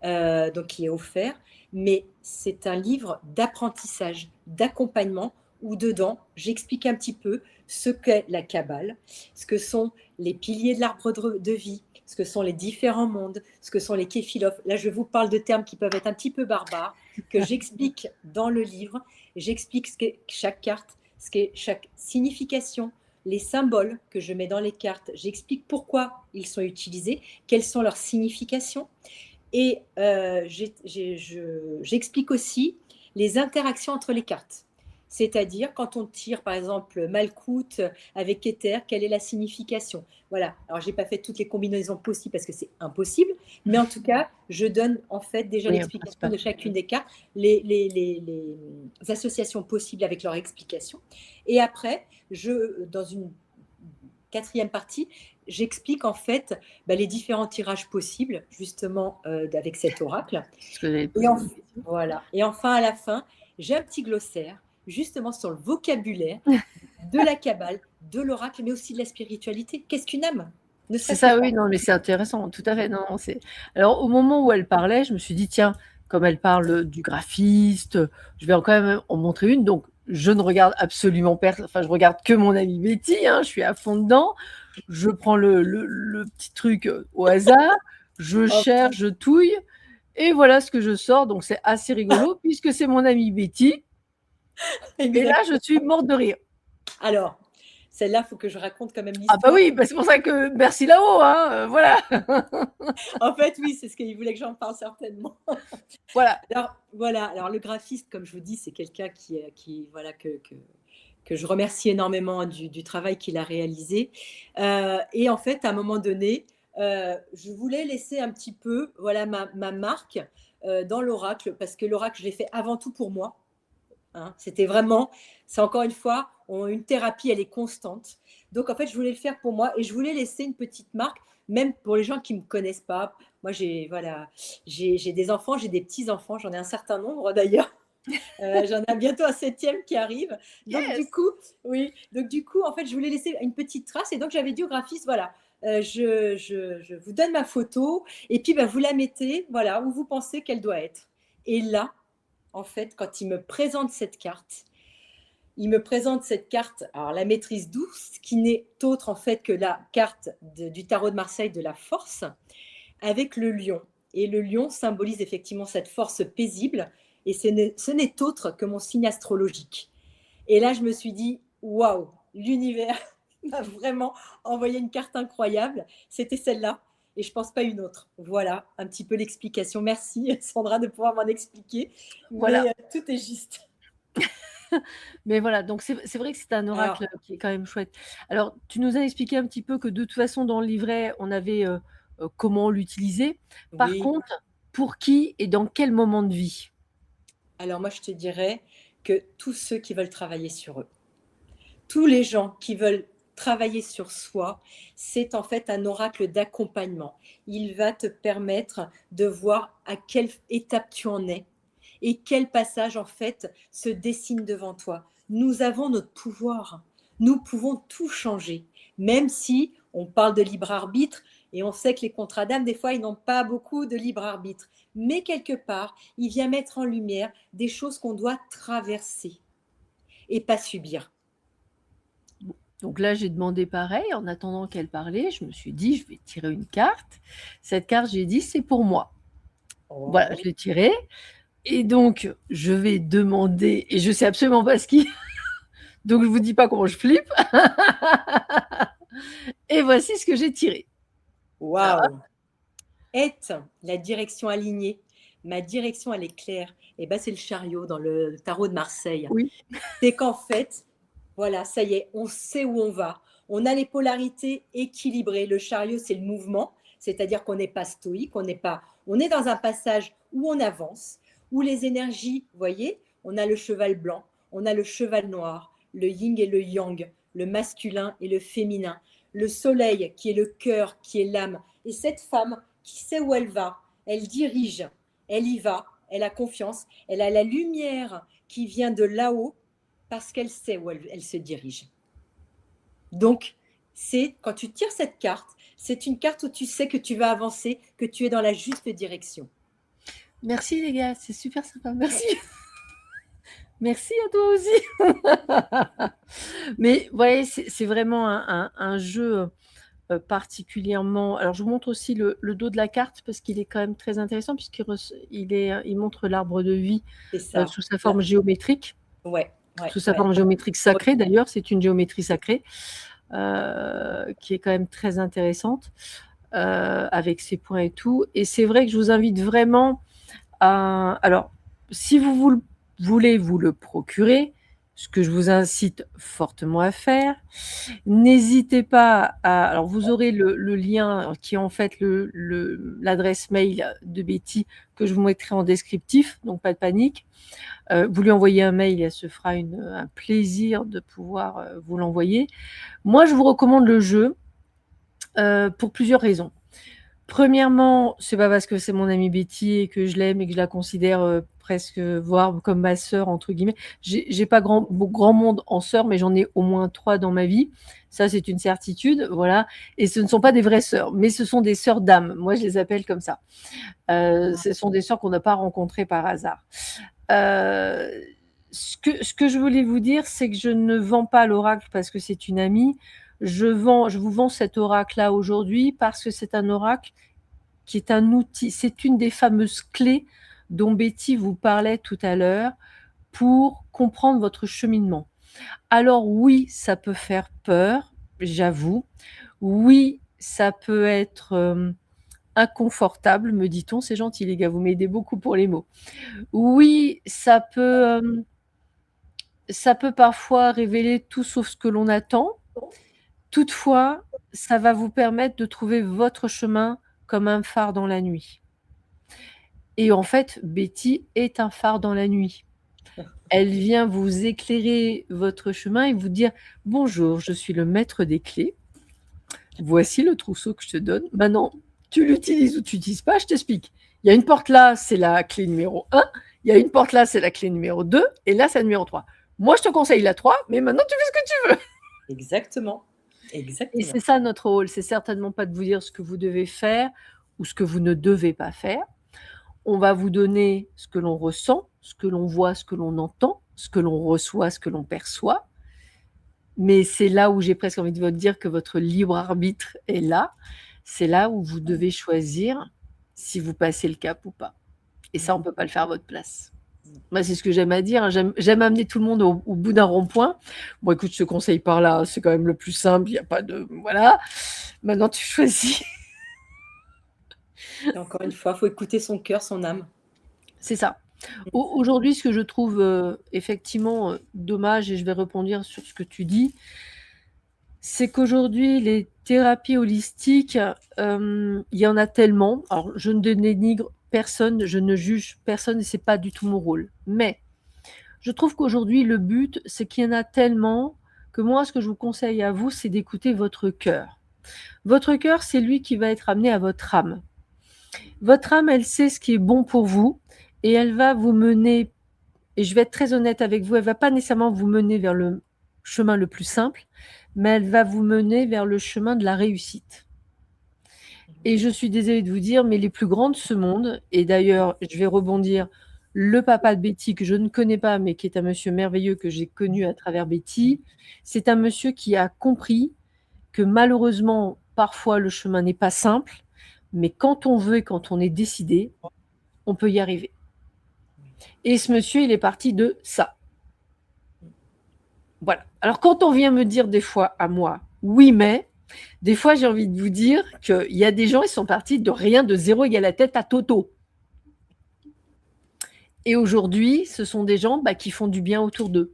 donc qui est offert, mais c'est un livre d'apprentissage, d'accompagnement, où dedans, j'explique un petit peu ce qu'est la Kabbale, ce que sont les piliers de l'arbre de vie, ce que sont les différents mondes, ce que sont les képhilophes. Là, je vous parle de termes qui peuvent être un petit peu barbares, que j'explique dans le livre. J'explique ce qu'est chaque carte, ce qu'est chaque signification, les symboles que je mets dans les cartes. J'explique pourquoi ils sont utilisés, quelles sont leurs significations. Et j'explique aussi les interactions entre les cartes. C'est-à-dire, quand on tire, par exemple, Malkout avec Keter, quelle est la signification? Voilà. Alors, je n'ai pas fait toutes les combinaisons possibles parce que c'est impossible. Mais en tout cas, je donne en fait déjà Oui, l'explication de chacune des cartes, les associations possibles avec leur explication. Et après, dans une quatrième partie, j'explique en fait les différents tirages possibles, justement, avec cet oracle. Voilà. Et enfin, à la fin, j'ai un petit glossaire, justement sur le vocabulaire de la Kabbale, de l'oracle, mais aussi de la spiritualité. Qu'est-ce qu'une âme? Ne C'est serait-ce que ça, ça. oui, non, mais c'est intéressant, tout à fait. Non, non, alors, au moment où elle parlait, je me suis dit, tiens, comme elle parle du graphiste, je vais quand même en montrer une. Donc, je ne regarde absolument personne, enfin, je regarde que mon amie Betty, hein, je suis à fond dedans. Je prends le petit truc au hasard, je cherche, je touille, et voilà ce que je sors. Donc, c'est assez rigolo, puisque c'est mon amie Betty. Et là, je suis morte de rire. Alors, celle-là, il faut que je raconte quand même Ah bah l'histoire. oui, bah c'est pour ça que merci là-haut, hein, voilà. En fait, oui, c'est ce qu'il voulait que j'en parle certainement. Voilà. Alors, voilà. Alors, le graphiste, comme je vous dis, c'est quelqu'un voilà, que je remercie énormément du travail qu'il a réalisé. Et en fait, à un moment donné, je voulais laisser un petit peu, voilà, ma marque dans l'oracle, parce que l'oracle, je l'ai fait avant tout pour moi. Hein. C'était vraiment, c'est encore une fois, une thérapie, elle est constante. Donc, en fait, je voulais le faire pour moi et je voulais laisser une petite marque, même pour les gens qui ne me connaissent pas. Moi, voilà, j'ai des enfants, j'ai des petits-enfants, j'en ai un certain nombre d'ailleurs. J'en ai bientôt un 7e qui arrive. Donc, Yes. du coup, oui. Donc, du coup, en fait, je voulais laisser une petite trace. Et donc, j'avais dit au graphiste, voilà, je vous donne ma photo et puis vous la mettez, voilà, où vous pensez qu'elle doit être. Et là, en fait, quand il me présente cette carte, alors la maîtrise douce, qui n'est autre en fait que la carte du tarot de Marseille de la force, avec le lion. Et le lion symbolise effectivement cette force paisible, et ce n'est autre que mon signe astrologique. Et là, je me suis dit, waouh, l'univers m'a vraiment envoyé une carte incroyable. C'était celle-là, et je pense pas une autre. Voilà un petit peu l'explication. Merci Sandra de pouvoir m'en expliquer. Voilà. Mais tout est juste. Mais voilà, donc c'est vrai que c'est un oracle qui est quand même chouette. Alors, tu nous as expliqué un petit peu que de toute façon, dans le livret, on avait comment l'utiliser. Par Oui. contre, pour qui et dans quel moment de vie? Alors moi, je te dirais que tous ceux qui veulent travailler sur eux, tous les gens qui veulent travailler sur soi, c'est en fait un oracle d'accompagnement. Il va te permettre de voir à quelle étape tu en es et quel passage en fait se dessine devant toi. Nous avons notre pouvoir. Nous pouvons tout changer, même si on parle de libre arbitre et on sait que les contrats d'âme, des fois, ils n'ont pas beaucoup de libre arbitre. Mais quelque part, il vient mettre en lumière des choses qu'on doit traverser et pas subir. Donc là, j'ai demandé pareil, en attendant qu'elle parlait, je me suis dit, je vais tirer une carte. Cette carte, j'ai dit, c'est pour moi. Oh. Voilà, je l'ai tirée. Et donc, je vais demander, et je sais absolument pas ce qui... Donc, je vous dis pas comment je flippe. Et voici ce que j'ai tiré. Waouh! Être la direction alignée ma direction, elle est claire. Et ben, c'est le chariot dans le tarot de Marseille. Oui. C'est qu'en fait, voilà, ça y est, on sait où on va. On a les polarités équilibrées. Le chariot, c'est le mouvement, c'est-à-dire qu'on n'est pas stoïque, on est dans un passage où on avance, où les énergies, vous voyez, on a le cheval blanc, on a le cheval noir, le yin et le yang, le masculin et le féminin, le soleil qui est le cœur, qui est l'âme. Et cette femme qui sait où elle va, elle dirige, elle y va, elle a confiance, elle a la lumière qui vient de là-haut parce qu'elle sait où elle se dirige. Donc, quand tu tires cette carte, c'est une carte où tu sais que tu vas avancer, que tu es dans la juste direction. Merci les gars, c'est super sympa, merci. Merci à toi aussi. Mais vous voyez, c'est vraiment un jeu particulièrement... Alors, je vous montre aussi le dos de la carte parce qu'il est quand même très intéressant puisqu'il montre l'arbre de vie sous sa forme géométrique. Ouais. Sous sa forme géométrique sacrée, d'ailleurs, c'est une géométrie sacrée qui est quand même très intéressante avec ses points et tout. Et c'est vrai que je vous invite vraiment à... Alors, si vous voulez vous le procurer, ce que je vous incite fortement à faire, n'hésitez pas à... Alors, vous aurez le lien qui est en fait l'adresse mail de Betty que je vous mettrai en descriptif, donc pas de panique. Vous lui envoyez un mail, elle se fera un plaisir de pouvoir vous l'envoyer. Moi, je vous recommande le jeu pour plusieurs raisons. Premièrement, c'est pas parce que c'est mon amie Betty et que je l'aime et que je la considère presque, voire comme ma sœur, entre guillemets. J'ai pas grand monde en sœurs, mais j'en ai au moins 3 dans ma vie. Ça, c'est une certitude, voilà. Et ce ne sont pas des vraies sœurs, mais ce sont des sœurs d'âme. Moi, je les appelle comme ça. Ce sont des sœurs qu'on n'a pas rencontrées par hasard. Ce que je voulais vous dire, c'est que je ne vends pas l'oracle parce que c'est une amie. Je vous vends cet oracle-là aujourd'hui parce que c'est un oracle qui est un outil. C'est une des fameuses clés dont Betty vous parlait tout à l'heure pour comprendre votre cheminement. Alors oui, ça peut faire peur, j'avoue. Oui, ça peut être inconfortable, me dit-on. C'est gentil, les gars, vous m'aidez beaucoup pour les mots. Oui, ça peut parfois révéler tout sauf ce que l'on attend. Toutefois, ça va vous permettre de trouver votre chemin comme un phare dans la nuit. Et en fait, Betty est un phare dans la nuit. Elle vient vous éclairer votre chemin et vous dire « Bonjour, je suis le maître des clés. Voici le trousseau que je te donne. Maintenant, tu l'utilises ou tu l'utilises pas, je t'explique. Il y a une porte là, c'est la clé numéro 1. Il y a une porte là, c'est la clé numéro 2. Et là, c'est la numéro 3. Moi, je te conseille la 3, mais maintenant, tu fais ce que tu veux. » Exactement. Et c'est ça notre rôle. C'est certainement pas de vous dire ce que vous devez faire ou ce que vous ne devez pas faire. On va vous donner ce que l'on ressent, ce que l'on voit, ce que l'on entend, ce que l'on reçoit, ce que l'on perçoit. Mais c'est là où j'ai presque envie de vous dire que votre libre arbitre est là. C'est là où vous devez choisir si vous passez le cap ou pas. Et ça, on ne peut pas le faire à votre place. Moi, c'est ce que j'aime à dire. J'aime amener tout le monde au bout d'un rond-point. Bon, écoute, je te conseille par là. C'est quand même le plus simple. Il n'y a pas de... Voilà. Maintenant, tu choisis. Et encore une fois, il faut écouter son cœur, son âme. C'est ça. Aujourd'hui, ce que je trouve effectivement dommage, et je vais rebondir sur ce que tu dis, c'est qu'aujourd'hui, les thérapies holistiques, il y en a tellement. Alors, je ne dénigre personne, je ne juge personne et ce n'est pas du tout mon rôle. Mais je trouve qu'aujourd'hui, le but, c'est qu'il y en a tellement que moi, ce que je vous conseille à vous, c'est d'écouter votre cœur. Votre cœur, c'est lui qui va être amené à votre âme. Votre âme, elle sait ce qui est bon pour vous et elle va vous mener, et je vais être très honnête avec vous, elle ne va pas nécessairement vous mener vers le chemin le plus simple, mais elle va vous mener vers le chemin de la réussite. Et je suis désolée de vous dire, mais les plus grands de ce monde, et d'ailleurs, je vais rebondir, le papa de Betty, que je ne connais pas, mais qui est un monsieur merveilleux que j'ai connu à travers Betty, c'est un monsieur qui a compris que malheureusement, parfois, le chemin n'est pas simple, mais quand on veut et quand on est décidé, on peut y arriver. Et ce monsieur, il est parti de ça. Voilà. Alors, quand on vient me dire des fois à moi, oui, mais, des fois, j'ai envie de vous dire qu'il y a des gens, ils sont partis de rien, de zéro égale la tête à Toto. Et aujourd'hui, ce sont des gens qui font du bien autour d'eux.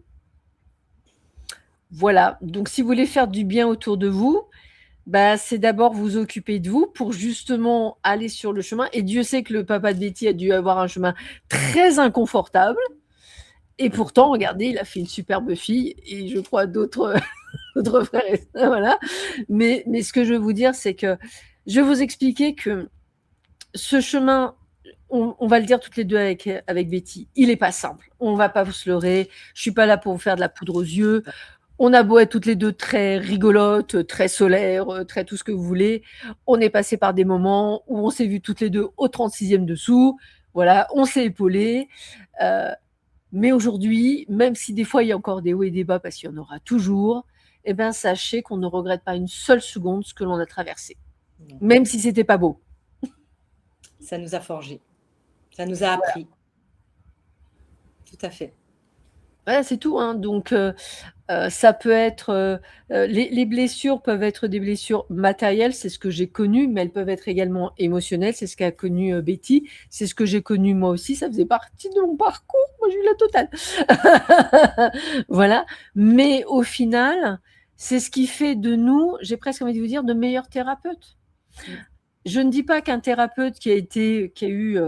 Voilà, donc si vous voulez faire du bien autour de vous, c'est d'abord vous occuper de vous pour justement aller sur le chemin. Et Dieu sait que le papa de Betty a dû avoir un chemin très inconfortable. Et pourtant, regardez, il a fait une superbe fille et je crois d'autres frères et sœurs, voilà. Mais ce que je veux vous dire, c'est que je vais vous expliquer que ce chemin, on va le dire toutes les deux avec Betty, il n'est pas simple. On ne va pas vous se leurrer. Je ne suis pas là pour vous faire de la poudre aux yeux. On a beau être toutes les deux très rigolotes, très solaires, très tout ce que vous voulez. On est passé par des moments où on s'est vu toutes les deux au 36e dessous. Voilà, on s'est épaulés. Mais aujourd'hui, même si des fois il y a encore des hauts et des bas, parce qu'il y en aura toujours, sachez qu'on ne regrette pas une seule seconde ce que l'on a traversé. Même si c'était pas beau. Ça nous a forgé. Ça nous a appris. Tout à fait. Voilà, c'est tout. Donc, ça peut être les blessures peuvent être des blessures matérielles, c'est ce que j'ai connu, mais elles peuvent être également émotionnelles, c'est ce qu'a connu Betty, c'est ce que j'ai connu moi aussi, ça faisait partie de mon parcours, moi j'ai eu la totale. Voilà, mais au final, c'est ce qui fait de nous, j'ai presque envie de vous dire, de meilleurs thérapeutes. Je ne dis pas qu'un thérapeute qui a eu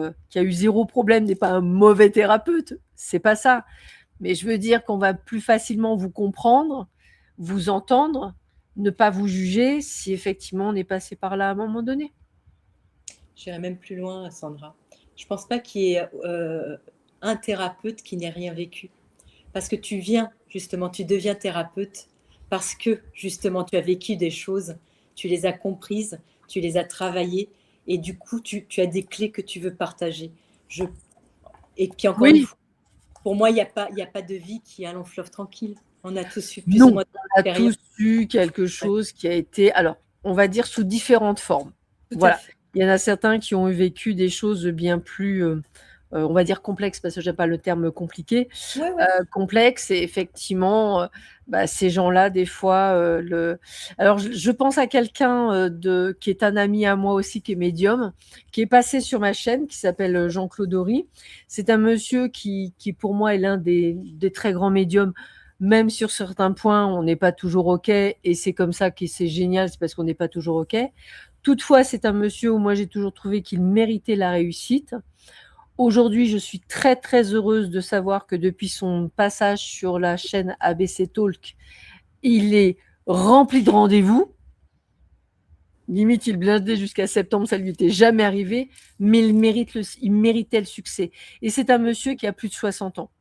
zéro problème n'est pas un mauvais thérapeute, c'est pas ça. Mais je veux dire qu'on va plus facilement vous comprendre, vous entendre, ne pas vous juger si effectivement on est passé par là à un moment donné. J'irai même plus loin, Sandra. Je ne pense pas qu'il y ait un thérapeute qui n'ait rien vécu. Parce que tu deviens thérapeute parce que justement tu as vécu des choses, tu les as comprises, tu les as travaillées et du coup tu as des clés que tu veux partager. Et puis encore une fois, pour moi, il n'y a pas de vie qui est un long fleuve tranquille. On a tous eu plus ou moins on a tous eu quelque chose qui a été, alors, on va dire sous différentes formes. Voilà. Il y en a certains qui ont vécu des choses bien plus, on va dire complexes, parce que je n'aime pas le terme compliqué, complexes. Et effectivement, ces gens-là, des fois, alors je pense à quelqu'un qui est un ami à moi aussi, qui est médium, qui est passé sur ma chaîne, qui s'appelle Jean-Claude Horry. C'est un monsieur qui pour moi est l'un des très grands médiums. Même sur certains points, on n'est pas toujours OK, et c'est comme ça que c'est génial, c'est parce qu'on n'est pas toujours OK. Toutefois, c'est un monsieur où moi j'ai toujours trouvé qu'il méritait la réussite. Aujourd'hui, je suis très très heureuse de savoir que depuis son passage sur la chaîne ABC Talk, il est rempli de rendez-vous. Limite, il blindait jusqu'à septembre, ça lui était jamais arrivé, mais il méritait le succès. Et c'est un monsieur qui a plus de 60 ans.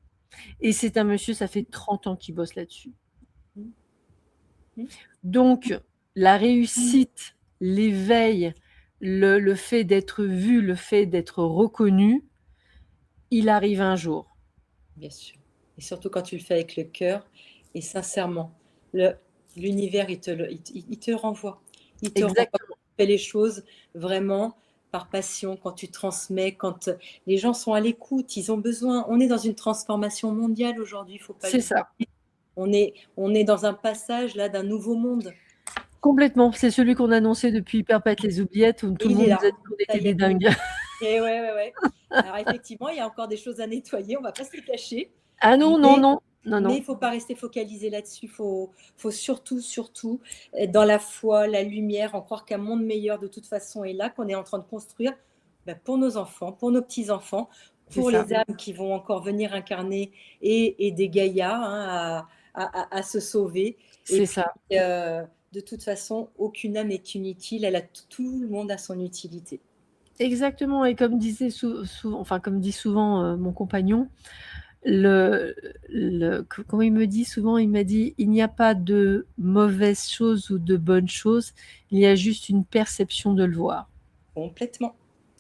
Et c'est un monsieur, ça fait 30 ans qu'il bosse là-dessus. Donc, la réussite, l'éveil, le fait d'être vu, le fait d'être reconnu, il arrive un jour. Bien sûr. Et surtout quand tu le fais avec le cœur et sincèrement. L'univers, il te le renvoie. Il te renvoie quand tu fais les choses vraiment par passion, quand tu transmets, quand les gens sont à l'écoute, ils ont besoin. On est dans une transformation mondiale aujourd'hui, il ne faut pas C'est ça. On est dans un passage là d'un nouveau monde. Complètement. C'est celui qu'on annonçait depuis Perpète les oubliettes, où tout le monde nous a dit qu'on était des dingues. Et ouais. Alors effectivement, il y a encore des choses à nettoyer, on ne va pas se les cacher. Ah non. Mais il ne faut pas rester focalisé là-dessus. Il faut surtout être dans la foi, la lumière, en croire qu'un monde meilleur de toute façon est là, qu'on est en train de construire pour nos enfants, pour nos petits-enfants, pour les âmes qui vont encore venir incarner et des gaillards à se sauver. C'est ça. De toute façon, aucune âme est inutile. Tout le monde a son utilité. Exactement. Et comme dit souvent mon compagnon, comment il me dit souvent, il m'a dit, il n'y a pas de mauvaises choses ou de bonnes choses, il y a juste une perception de le voir. Complètement.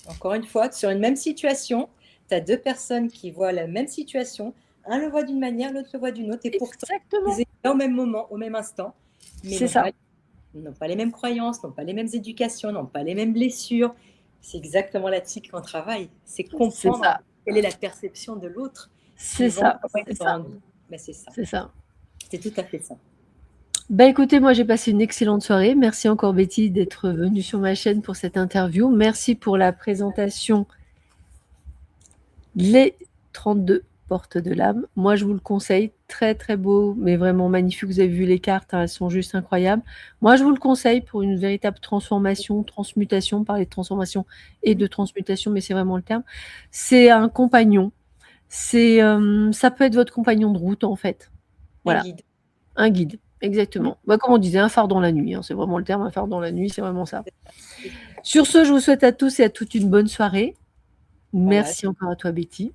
Encore une fois, sur une même situation, tu as deux personnes qui voient la même situation, un le voit d'une manière, l'autre le voit d'une autre, et pourtant, ils étaient là au même moment, au même instant, mais n'ont pas les mêmes croyances, n'ont pas les mêmes éducations, n'ont pas les mêmes blessures. C'est exactement là-dessus qu'on travaille. C'est comprendre quelle est la perception de l'autre. C'est ça. C'est ça. C'est ça. C'est tout à fait ça. Écoutez, moi j'ai passé une excellente soirée. Merci encore Betty d'être venue sur ma chaîne pour cette interview. Merci pour la présentation 32, porte de l'âme. Moi, je vous le conseille, très très beau, mais vraiment magnifique. Vous avez vu les cartes, hein, elles sont juste incroyables. Moi, je vous le conseille pour une véritable transformation, transmutation, parler de transformation et de transmutation, mais c'est vraiment le terme. C'est un compagnon. Ça peut être votre compagnon de route, en fait. Un Voilà, guide. un guide, exactement. Bah, comme on disait, un phare dans la nuit, hein, c'est vraiment le terme, un phare dans la nuit, c'est vraiment ça. Sur ce, je vous souhaite à tous et à toutes une bonne soirée. Voilà, Merci encore à toi, Betty.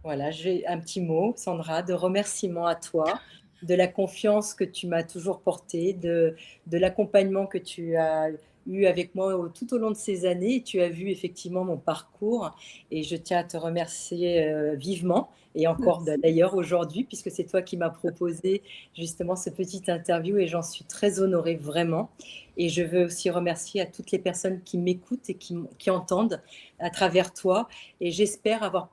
voilà, j'ai un petit mot, Sandra, de remerciement à toi, de la confiance que tu m'as toujours portée, de l'accompagnement que tu as eu avec moi tout au long de ces années. Tu as vu effectivement mon parcours et je tiens à te remercier vivement et encore Merci. d'ailleurs aujourd'hui, puisque c'est toi qui m'as proposé justement ce petit interview et j'en suis très honorée vraiment. Et je veux aussi remercier à toutes les personnes qui m'écoutent et qui entendent à travers toi. Et j'espère avoir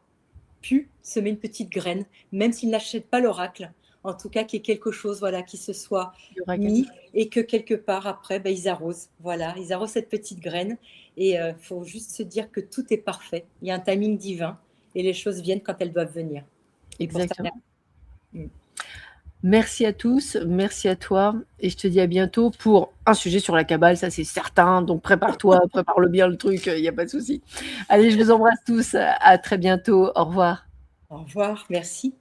pu semer une petite graine, même s'ils n'achètent pas l'oracle, en tout cas qu'il y ait quelque chose, voilà, qui se soit Il y aura quelque mis chose. et que quelque part après, ben, ils arrosent, voilà, ils arrosent cette petite graine et faut juste se dire que tout est parfait. Il y a un timing divin et les choses viennent quand elles doivent venir. Et pour ça, Exactement. merci. Merci à tous, merci à toi, et je te dis à bientôt pour un sujet sur la cabale, ça c'est certain. Donc prépare-toi, prépare-le bien le truc, il n'y a pas de souci. Allez, je vous embrasse tous, à très bientôt. Au revoir. Au revoir, merci.